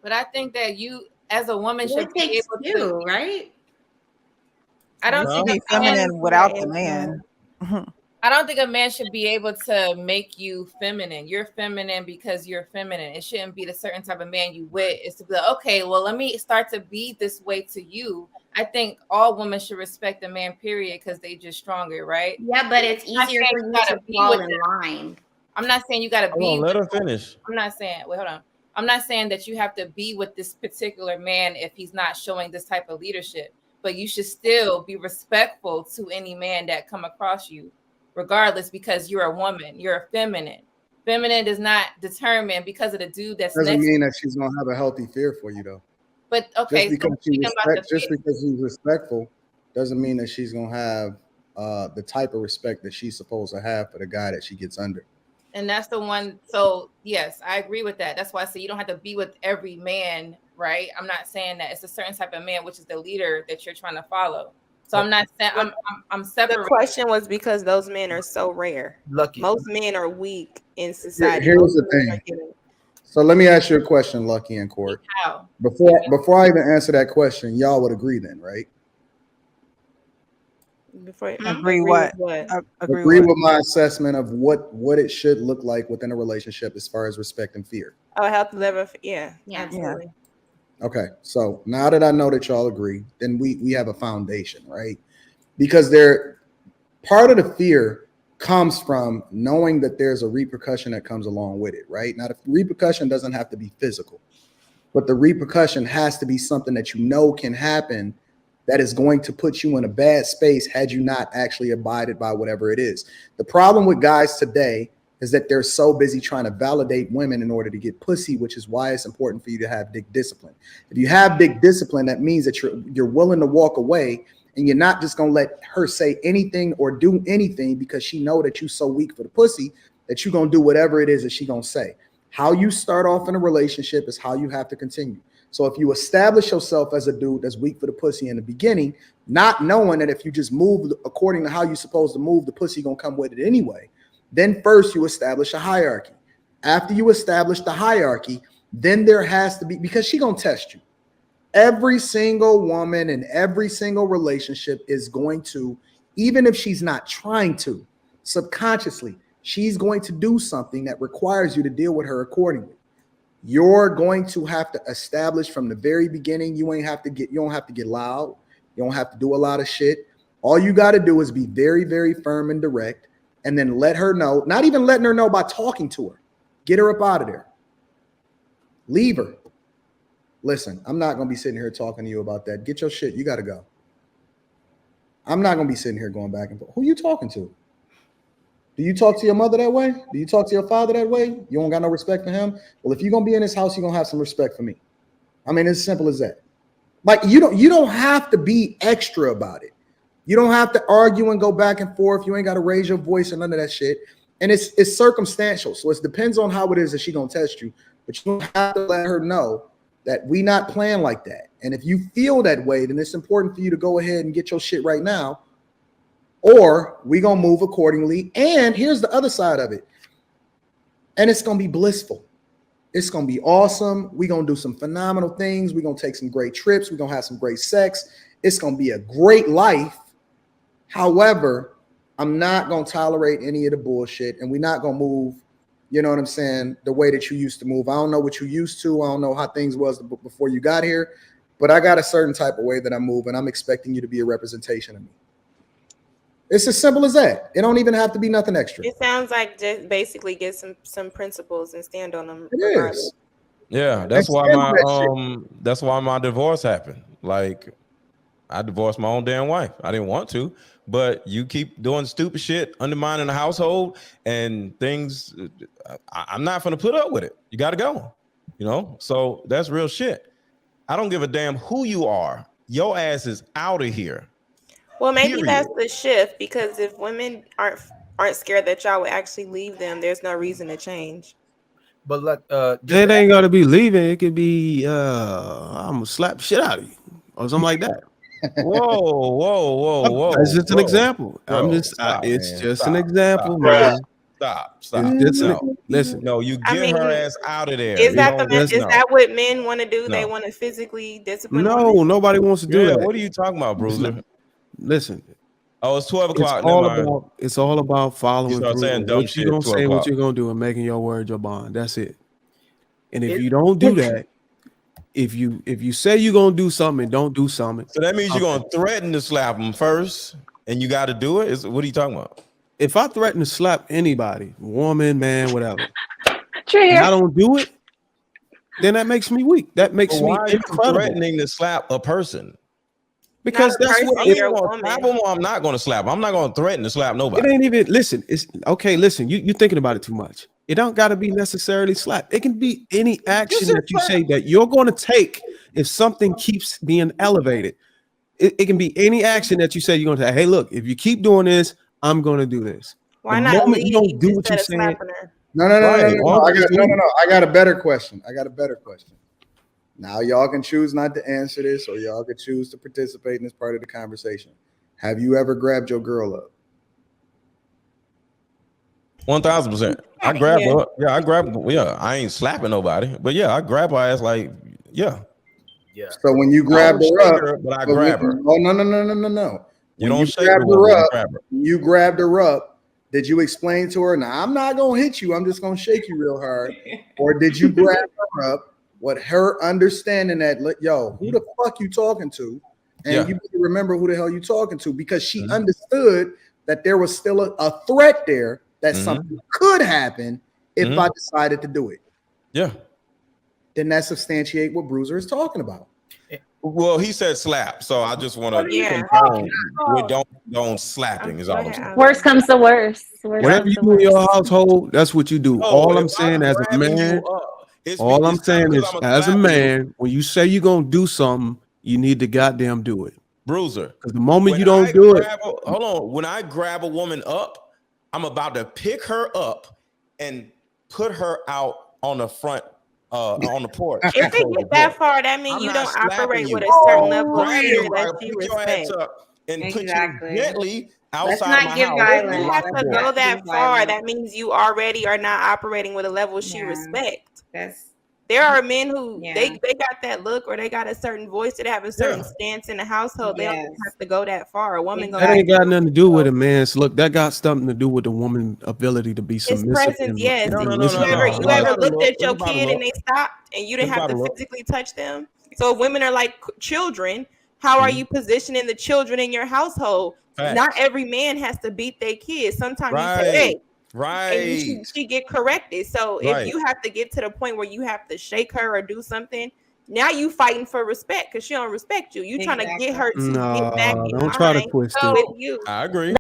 But I think that you, as a woman, Well, should it be takes able to. two, right? I don't You think can a be man. feminine without the man. I don't think a man should be able to make you feminine. You're feminine because you're feminine. It shouldn't be the certain type of man you with. It's to be like, okay, well, let me start to be this way to you. I think all women should respect a man, period, because they just stronger, right? Yeah, but it's I'm not easier saying for you you gotta to be fall with in them. line. I'm not saying you gotta Hold be on, let with. her finish. I'm not saying. Wait, hold on. I'm not saying that you have to be with this particular man if he's not showing this type of leadership. But you should still be respectful to any man that come across you, regardless, because you're a woman, you're a feminine. Feminine does not determine because of the dude that's Doesn't next to mean you. that she's gonna have a healthy fear for you though. But Just okay, so because we're she speaking about the just because she's respectful doesn't mean that she's gonna have the type of respect that she's supposed to have for the guy that she gets under. and that's the one. So yes, I agree with that. That's why I say you don't have to be with every man, right? I'm not saying that. It's a certain type of man, which is the leader that you're trying to follow. So I'm not saying I'm The separating. question was because those men are so rare. Lucky. Most men are weak in society. Here's Most the women are thing. getting- So let me ask you a question, Lucky and Court. How? Before I even answer that question, y'all would agree then, right? Before Agree what? with Agree Agree what? with my assessment of what it should look like within a relationship as far as respect and fear. Oh, healthy level. Yeah, Yeah. absolutely. Okay, so now that I know that y'all agree, then we have a foundation, right? Because part of the fear comes from knowing that there's a repercussion that comes along with it, right? Now, the repercussion doesn't have to be physical, but the repercussion has to be something that you know can happen that is going to put you in a bad space had you not actually abided by whatever it is. The problem with guys today is that they're so busy trying to validate women in order to get pussy, which is why it's important for you to have big discipline. If you have big discipline, that means that you're willing to walk away and you're not just going to let her say anything or do anything because she know that you're so weak for the pussy that you're going to do whatever it is that she going to say. How you start off in a relationship is how you have to continue. So if you establish yourself as a dude that's weak for the pussy in the beginning, not knowing that if you just move according to how you're supposed to move, the pussy going to come with it anyway, then first you establish a hierarchy. After you establish the hierarchy, then there has to be, because she going to test you. Every single woman in every single relationship is going to, even if she's not trying to, subconsciously, she's going to do something that requires you to deal with her accordingly. You're going to have to establish from the very beginning. You don't have to get loud. You don't have to do a lot of shit. All you got to do is be very, very firm and direct, and then let her know, not even letting her know by talking to her. Get her up out of there. Leave her. Listen, I'm not going to be sitting here talking to you about that. Get your shit. You got to go. I'm not going to be sitting here going back and forth. Who you talking to? Do you talk to your mother that way? Do you talk to your father that way? You don't got no respect for him? Well, if you're going to be in this house, you're going to have some respect for me. I mean, it's simple as that. Like, you don't have to be extra about it. You don't have to argue and go back and forth. You ain't got to raise your voice and none of that shit. And it's circumstantial. So it depends on how it is that she going to test you. But you don't have to let her know that we not playing like that. And if you feel that way, then it's important for you to go ahead and get your shit right now, or we gonna move accordingly. And here's the other side of it. And it's gonna be blissful. It's gonna be awesome. We're gonna do some phenomenal things. We're gonna take some great trips. We're gonna have some great sex. It's gonna be a great life. However, I'm not gonna tolerate any of the bullshit, and we're not gonna move, you know what I'm saying, the way that you used to move. I don't know what you used to. I don't know how things was before you got here, but I got a certain type of way that I move, and I'm expecting you to be a representation of me. It's as simple as that. It don't even have to be nothing extra. It sounds like just basically get some principles and stand on them. It regardless. is. Yeah, that's why my divorce happened. Like, I divorced my own damn wife. I didn't want to, but you keep doing stupid shit, undermining the household and things. I'm not going to put up with it. You got to go, So that's real shit. I don't give a damn who you are. Your ass is out of here. Well, maybe that's the shift, because if women aren't scared that y'all would actually leave them, there's no reason to change. But like, it ain't got to be leaving. It could be I'm gonna slap the shit out of you or something like that. Whoa. That's just an example. Bro, it's man. just Stop, an example, man. Stop. Listen. No, you I get mean, her ass out of there. Is that No. that what men want to do? No. They want to physically discipline No, women? nobody wants to do that. What are you talking about, Bruiser? Listen. Oh, it's 12 o'clock. It's all about following You start through. saying dumb What shit, you're gonna 12 say, what o'clock. you're gonna do, and making your word your bond. That's it. And if you don't do that, if you say you're gonna do something and don't do something, So that means you're gonna threaten to slap him first, and you got to do it. What are you talking about? if I threaten to slap anybody, woman, man, whatever, True. and I don't do it, then that makes me weak. That makes me Why are you incredible. threatening to slap a person? Because that's what I'm either gonna slap him or I'm not gonna slap him. I'm not gonna threaten to slap nobody. it ain't even. Listen, it's okay. Listen, you're thinking about it too much. It don't got to be necessarily slap. It can be any action that you say that you're going to take if something keeps being elevated. It can be any action that you say you're going to take. Hey, look, if you keep doing this, I'm going to do this. Why the not moment you don't do what instead you of say, slapping her? No. I got a better question. Now y'all can choose not to answer this, or y'all can choose to participate in this part of the conversation. Have you ever grabbed your girl up? 1000%. I grab her. Yeah, I grab. Yeah, I ain't slapping nobody, but yeah, I grab her ass like yeah. So when you grab her up, but I grab her. Oh no. You don't shake her up. You grabbed her up. Did you explain to her? Now I'm not gonna hit you. I'm just gonna shake you real hard. Or did you grab her up with her understanding that who the fuck you talking to? And you remember who the hell you talking to, because she understood that there was still a threat there, that something could happen if I decided to do it. Yeah. Then that substantiate what Bruiser is talking about. Well, he said slap, so I just want to confirm don't slapping is all I'm saying. Worst comes to worst. Whatever you do in your household, that's what you do. All I'm saying as a man, as a man, when you say you're gonna do something, you need to goddamn do it. Bruiser. Because the moment you don't do it, hold on. When I grab a woman up, I'm about to pick her up and put her out on the front on the porch. If it gets that far, that means you don't operate with a certain level of fear that you respect. And put you gently outside Let's not my give house. violence. You have to go that far. That means you already are not operating with a level she respects. There are men who they got that look, or they got a certain voice, that have a certain stance in the household. They don't have to go that far. A woman that ain't got nothing to do with a man's look. That got something to do with the woman's ability to be submissive. His presence, yes. You ever looked at your kid and they stopped and you didn't have to physically touch them? So women are like children. How are you positioning the children in your household? Not every man has to beat their kids. Sometimes you say, hey. And she get corrected. So if you have to get to the point where you have to shake her or do something, now you fighting for respect because she don't respect you. You trying to get her to get back in don't try to twist it. with you. I agree.